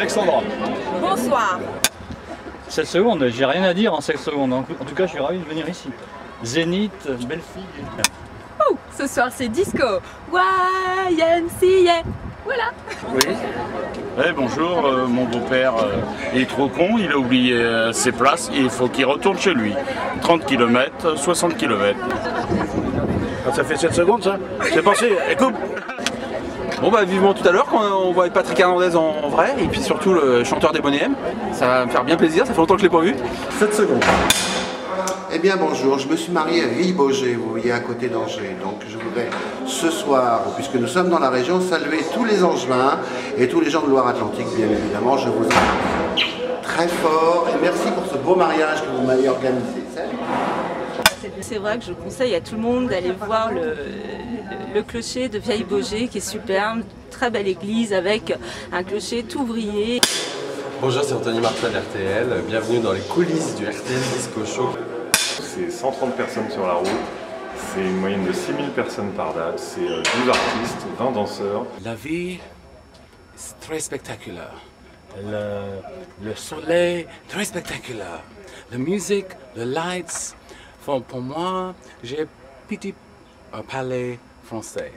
Alexandra. Bonsoir. 7 secondes, j'ai rien à dire en 7 secondes. En tout cas, je suis ravi de venir ici. Zénith, belle fille. Oh, ce soir c'est disco. YMCA. Voilà. Oui. Ouais, bonjour, mon beau-père, il est trop con, il a oublié ses places, il faut qu'il retourne chez lui. 30 km, 60 km. Ah, ça fait 7 secondes ça? J'ai pensé, écoute. Bon bah vivement tout à l'heure quand on voit Patrick Hernandez en vrai, et puis surtout le chanteur des Bonnet M. Ça va me faire bien plaisir, ça fait longtemps que je l'ai pas vu. 7 secondes. Eh bien bonjour, je me suis marié à Villebauger, vous voyez, à côté d'Angers. Donc je voudrais ce soir, puisque nous sommes dans la région, saluer tous les Angevins et tous les gens de Loire-Atlantique, bien évidemment. Je vous embrasse très fort et merci pour ce beau mariage que vous m'avez organisé. Salut. C'est vrai que je conseille à tout le monde d'aller voir le clocher de Villebauger qui est superbe, très belle église avec un clocher tout vrillé. Bonjour, c'est Anthony Martin d'RTL, bienvenue dans les coulisses du RTL Disco Show. C'est 130 personnes sur la route, c'est une moyenne de 6000 personnes par date, c'est 12 artistes, 20 danseurs. La vie est très spectaculaire. Le soleil, très spectaculaire. La musique, les lights. Enfin, pour moi, j'ai un petit palais français.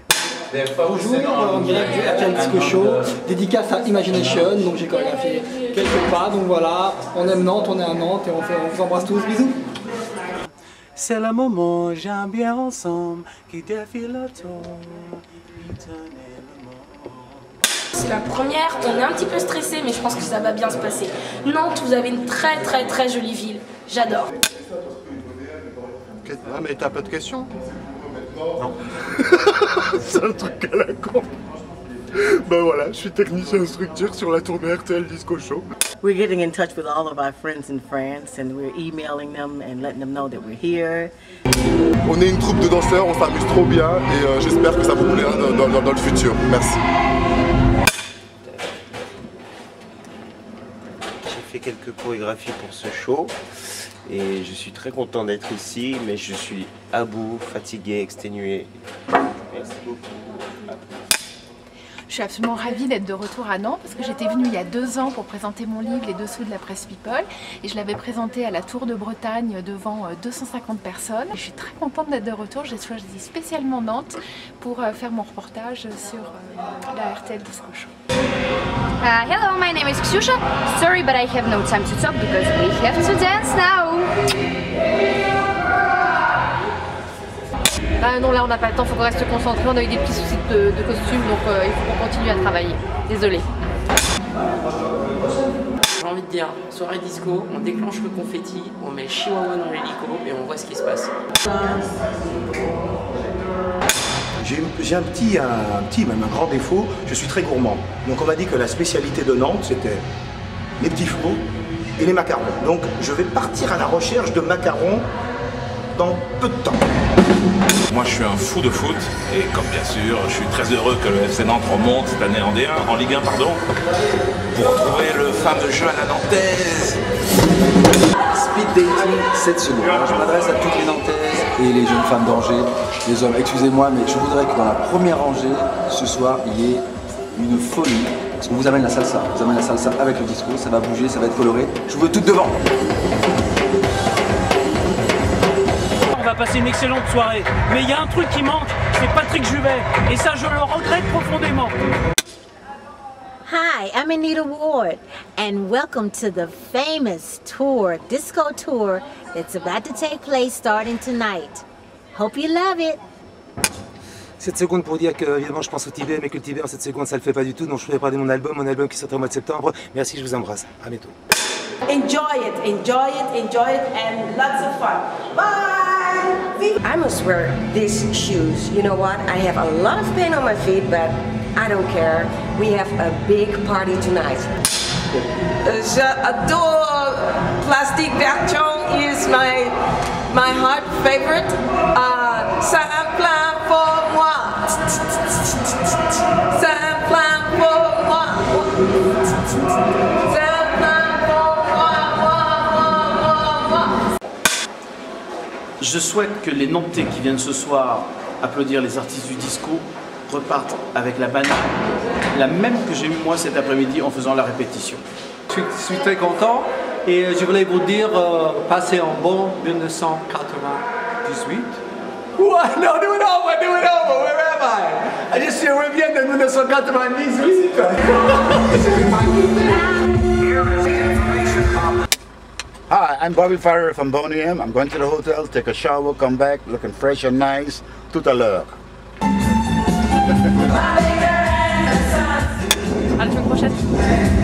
Bonjour, en direct du RTL Disco Show, dédicace à Imagination, donc j'ai chorégraphié quelques pas, donc voilà, on aime Nantes, on est à Nantes et on vous embrasse tous, bisous. C'est le moment, j'aime bien ensemble, qui défile autour. C'est la première, on est un petit peu stressé, mais je pense que ça va bien se passer. Nantes, vous avez une très jolie ville, j'adore. Ah mais t'as pas de questions? Non. C'est un truc à la con. Ben voilà, je suis technicien instructeur sur la tournée RTL Disco Show. We're getting in touch with all of our friends in France and we're emailing them and letting them know that we're here. On est une troupe de danseurs, on s'amuse trop bien et j'espère que ça vous plaira dans le futur. Merci. J'ai fait quelques chorégraphies pour ce show. Et je suis très content d'être ici, mais je suis à bout, fatigué, exténué. Merci beaucoup. Je suis absolument ravie d'être de retour à Nantes parce que j'étais venue il y a 2 ans pour présenter mon livre Les Dessous de la Presse People et je l'avais présenté à la Tour de Bretagne devant 250 personnes. Je suis très contente d'être de retour, j'ai choisi spécialement Nantes pour faire mon reportage sur la RTL Disco Show. Hello, my name is Ksyusha. Sorry, but I have no time to talk because we have to dance now. Ah non, là on n'a pas le temps, il faut qu'on reste concentré, on a eu des petits soucis de costume, donc il faut qu'on continue à travailler. Désolée. J'ai envie de dire, soirée disco, on déclenche le confetti, on met le chihuahua dans l'hélico et on voit ce qui se passe. J'ai un petit, même un grand défaut, je suis très gourmand. Donc on m'a dit que la spécialité de Nantes, c'était les petits fours et les macarons. Donc je vais partir à la recherche de macarons dans peu de temps. Moi je suis un fou de foot et comme bien sûr je suis très heureux que le FC Nantes remonte cette année en D1, en Ligue 1 pardon, pour retrouver le fameux jeu à la nantaise. Speed dating 7 secondes. Je m'adresse à toutes les Nantaises et les jeunes femmes d'Angers, les hommes, excusez-moi mais je voudrais que dans la première rangée ce soir il y ait une folie. Parce qu'on vous amène la salsa, avec le disco, ça va bouger, ça va être coloré. Je vous veux toutes devant. On va passer une excellente soirée, mais il y a un truc qui manque, c'est Patrick Juvet, et ça je le regrette profondément. Hi, I'm Anita Ward, and welcome to the famous tour, disco tour, that's about to take place starting tonight. Hope you love it. 7 secondes pour dire que, évidemment, je pense au Tibet, mais que le Tibet en 7 secondes, ça le fait pas du tout. Donc je voudrais parler de mon album qui sortira au mois de septembre. Merci, je vous embrasse. À bientôt. Enjoy it, and lots of fun. Bye! I must wear these shoes. You know what? I have a lot of pain on my feet, but I don't care. We have a big party tonight. J'adore Plastic Bertrand is my heart favorite. C'est un plein pour moi. C'est un plein pour moi. C'est un plein pour moi. Je souhaite que les Nantais qui viennent ce soir applaudir les artistes du disco repartent avec la banane, la même que j'ai eue moi cet après-midi en faisant la répétition. Je suis très content et je voulais vous dire, passez un bon 1998. What? No, do it over, where am I? I just reviens de 1998. Hi, I'm Bobby Farrer from Boney M. I'm going to the hotel, take a shower, come back, looking fresh and nice. Tout à l'heure. À la semaine prochaine.